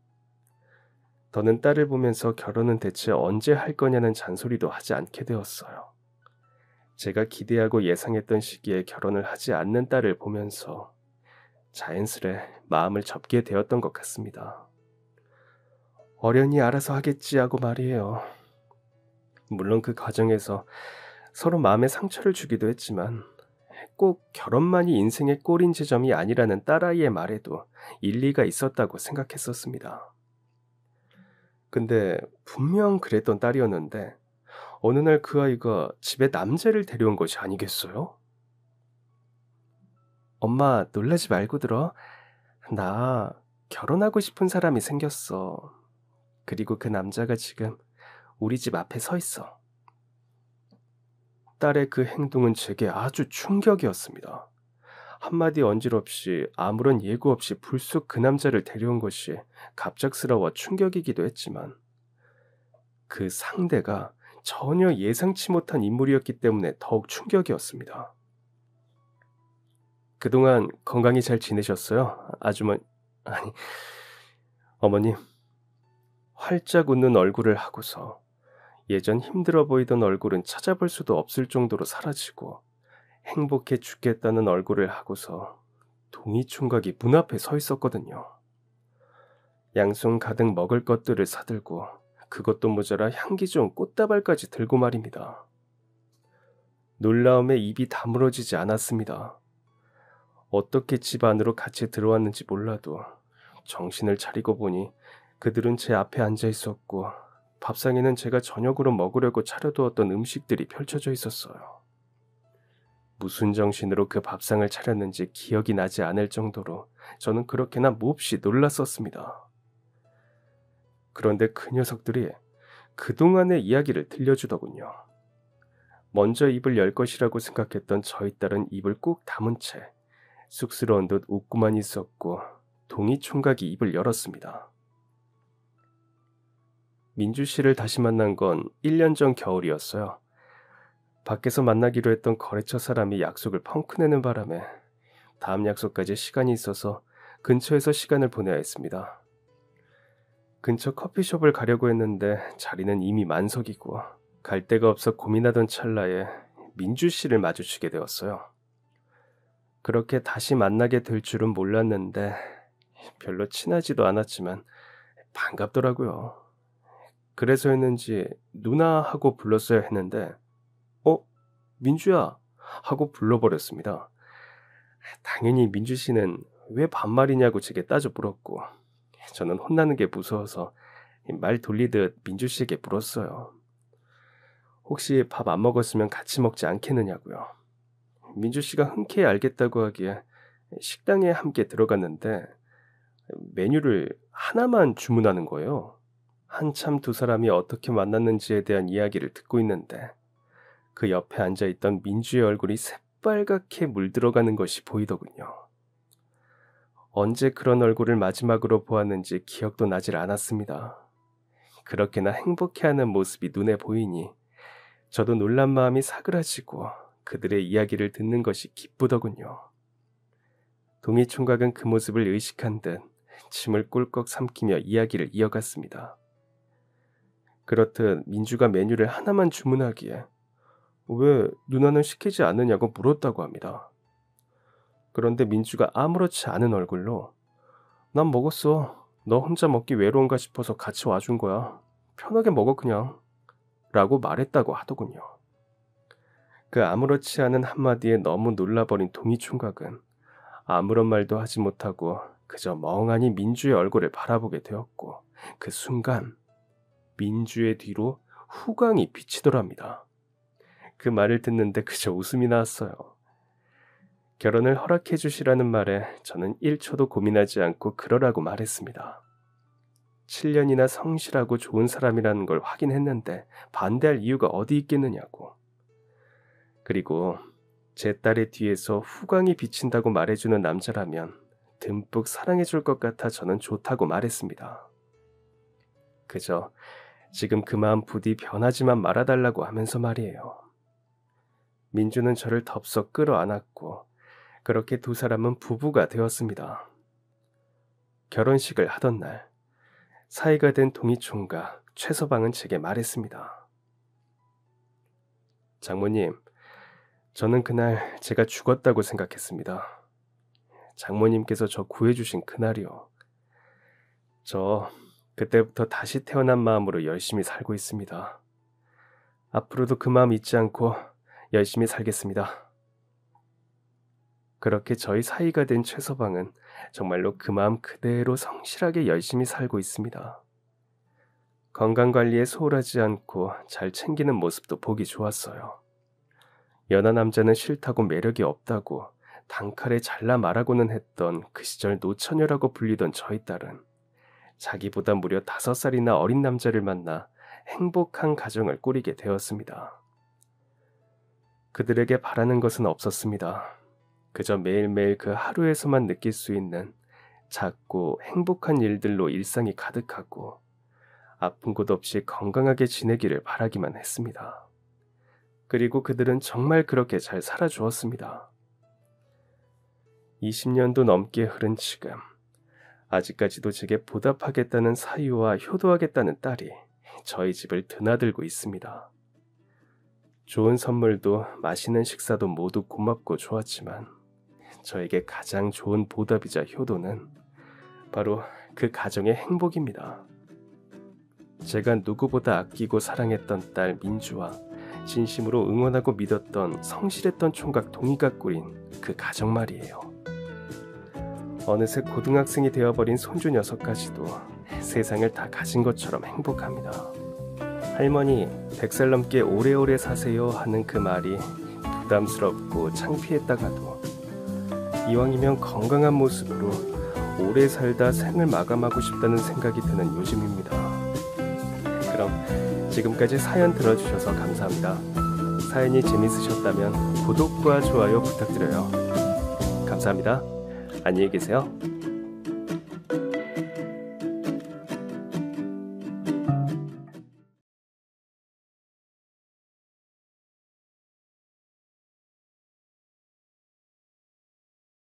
더는 딸을 보면서 결혼은 대체 언제 할 거냐는 잔소리도 하지 않게 되었어요. 제가 기대하고 예상했던 시기에 결혼을 하지 않는 딸을 보면서 자연스레 마음을 접게 되었던 것 같습니다. 어련히 알아서 하겠지 하고 말이에요. 물론 그 과정에서 서로 마음에 상처를 주기도 했지만 꼭 결혼만이 인생의 꼬린 지점이 아니라는 딸아이의 말에도 일리가 있었다고 생각했었습니다. 근데 분명 그랬던 딸이었는데 어느 날 그 아이가 집에 남자를 데려온 것이 아니겠어요? 엄마 놀라지 말고 들어. 나 결혼하고 싶은 사람이 생겼어. 그리고 그 남자가 지금 우리 집 앞에 서 있어. 딸의 그 행동은 제게 아주 충격이었습니다. 한마디 언질 없이 아무런 예고 없이 불쑥 그 남자를 데려온 것이 갑작스러워 충격이기도 했지만 그 상대가 전혀 예상치 못한 인물이었기 때문에 더욱 충격이었습니다. 그동안 건강히 잘 지내셨어요? 아니, 어머님. 활짝 웃는 얼굴을 하고서 예전 힘들어 보이던 얼굴은 찾아볼 수도 없을 정도로 사라지고 행복해 죽겠다는 얼굴을 하고서 동이총각이 문 앞에 서 있었거든요. 양손 가득 먹을 것들을 사들고 그것도 모자라 향기 좋은 꽃다발까지 들고 말입니다. 놀라움에 입이 다물어지지 않았습니다. 어떻게 집 안으로 같이 들어왔는지 몰라도 정신을 차리고 보니 그들은 제 앞에 앉아 있었고 밥상에는 제가 저녁으로 먹으려고 차려두었던 음식들이 펼쳐져 있었어요. 무슨 정신으로 그 밥상을 차렸는지 기억이 나지 않을 정도로 저는 그렇게나 몹시 놀랐었습니다. 그런데 그 녀석들이 그동안의 이야기를 들려주더군요. 먼저 입을 열 것이라고 생각했던 저희 딸은 입을 꾹 다문 채 쑥스러운 듯 웃고만 있었고 동이총각이 입을 열었습니다. 민주 씨를 다시 만난 건 1년 전 겨울이었어요. 밖에서 만나기로 했던 거래처 사람이 약속을 펑크내는 바람에 다음 약속까지 시간이 있어서 근처에서 시간을 보내야 했습니다. 근처 커피숍을 가려고 했는데 자리는 이미 만석이고 갈 데가 없어 고민하던 찰나에 민주 씨를 마주치게 되었어요. 그렇게 다시 만나게 될 줄은 몰랐는데 별로 친하지도 않았지만 반갑더라고요. 그래서였는지 누나 하고 불렀어야 했는데 민주야 하고 불러버렸습니다. 당연히 민주 씨는 왜 반말이냐고 제게 따져 물었고 저는 혼나는 게 무서워서 말 돌리듯 민주 씨에게 물었어요. 혹시 밥 안 먹었으면 같이 먹지 않겠느냐고요. 민주 씨가 흔쾌히 알겠다고 하기에 식당에 함께 들어갔는데 메뉴를 하나만 주문하는 거예요. 한참 두 사람이 어떻게 만났는지에 대한 이야기를 듣고 있는데 그 옆에 앉아있던 민주의 얼굴이 새빨갛게 물들어가는 것이 보이더군요. 언제 그런 얼굴을 마지막으로 보았는지 기억도 나질 않았습니다. 그렇게나 행복해하는 모습이 눈에 보이니 저도 놀란 마음이 사그라지고 그들의 이야기를 듣는 것이 기쁘더군요. 동이총각은 그 모습을 의식한 듯 침을 꿀꺽 삼키며 이야기를 이어갔습니다. 그렇듯 민주가 메뉴를 하나만 주문하기에 왜 누나는 시키지 않느냐고 물었다고 합니다. 그런데 민주가 아무렇지 않은 얼굴로 난 먹었어. 너 혼자 먹기 외로운가 싶어서 같이 와준 거야. 편하게 먹어 그냥. 라고 말했다고 하더군요. 그 아무렇지 않은 한마디에 너무 놀라버린 동이총각은 아무런 말도 하지 못하고 그저 멍하니 민주의 얼굴을 바라보게 되었고 그 순간 민주의 뒤로 후광이 비치더랍니다. 그 말을 듣는데 그저 웃음이 나왔어요. 결혼을 허락해 주시라는 말에 저는 1초도 고민하지 않고 그러라고 말했습니다. 7년이나 성실하고 좋은 사람이라는 걸 확인했는데 반대할 이유가 어디 있겠느냐고. 그리고 제 딸의 뒤에서 후광이 비친다고 말해주는 남자라면 듬뿍 사랑해줄 것 같아 저는 좋다고 말했습니다. 그저 지금 그 마음 부디 변하지만 말아달라고 하면서 말이에요. 민주는 저를 덥석 끌어안았고 그렇게 두 사람은 부부가 되었습니다. 결혼식을 하던 날 사이가 된 동희총각 최서방은 제게 말했습니다. 장모님, 저는 그날 제가 죽었다고 생각했습니다. 장모님께서 저 구해주신 그날이요. 저 그때부터 다시 태어난 마음으로 열심히 살고 있습니다. 앞으로도 그 마음 잊지 않고 열심히 살겠습니다. 그렇게 저희 사이가 된 최서방은 정말로 그 마음 그대로 성실하게 열심히 살고 있습니다. 건강관리에 소홀하지 않고 잘 챙기는 모습도 보기 좋았어요. 연하 남자는 싫다고 매력이 없다고 단칼에 잘라 말하고는 했던 그 시절 노처녀라고 불리던 저희 딸은 자기보다 무려 5살이나 어린 남자를 만나 행복한 가정을 꾸리게 되었습니다. 그들에게 바라는 것은 없었습니다. 그저 매일매일 그 하루에서만 느낄 수 있는 작고 행복한 일들로 일상이 가득하고 아픈 곳 없이 건강하게 지내기를 바라기만 했습니다. 그리고 그들은 정말 그렇게 잘 살아주었습니다. 20년도 넘게 흐른 지금 아직까지도 제게 보답하겠다는 사유와 효도하겠다는 딸이 저희 집을 드나들고 있습니다. 좋은 선물도 맛있는 식사도 모두 고맙고 좋았지만 저에게 가장 좋은 보답이자 효도는 바로 그 가정의 행복입니다. 제가 누구보다 아끼고 사랑했던 딸 민주와 진심으로 응원하고 믿었던 성실했던 총각 동희가 꾸린 그 가정 말이에요. 어느새 고등학생이 되어버린 손주 녀석까지도 세상을 다 가진 것처럼 행복합니다. 할머니 100살 넘게 오래오래 사세요 하는 그 말이 부담스럽고 창피했다가도 이왕이면 건강한 모습으로 오래 살다 생을 마감하고 싶다는 생각이 드는 요즘입니다. 그럼 지금까지 사연 들어주셔서 감사합니다. 사연이 재밌으셨다면 구독과 좋아요 부탁드려요. 감사합니다. 안녕히 계세요.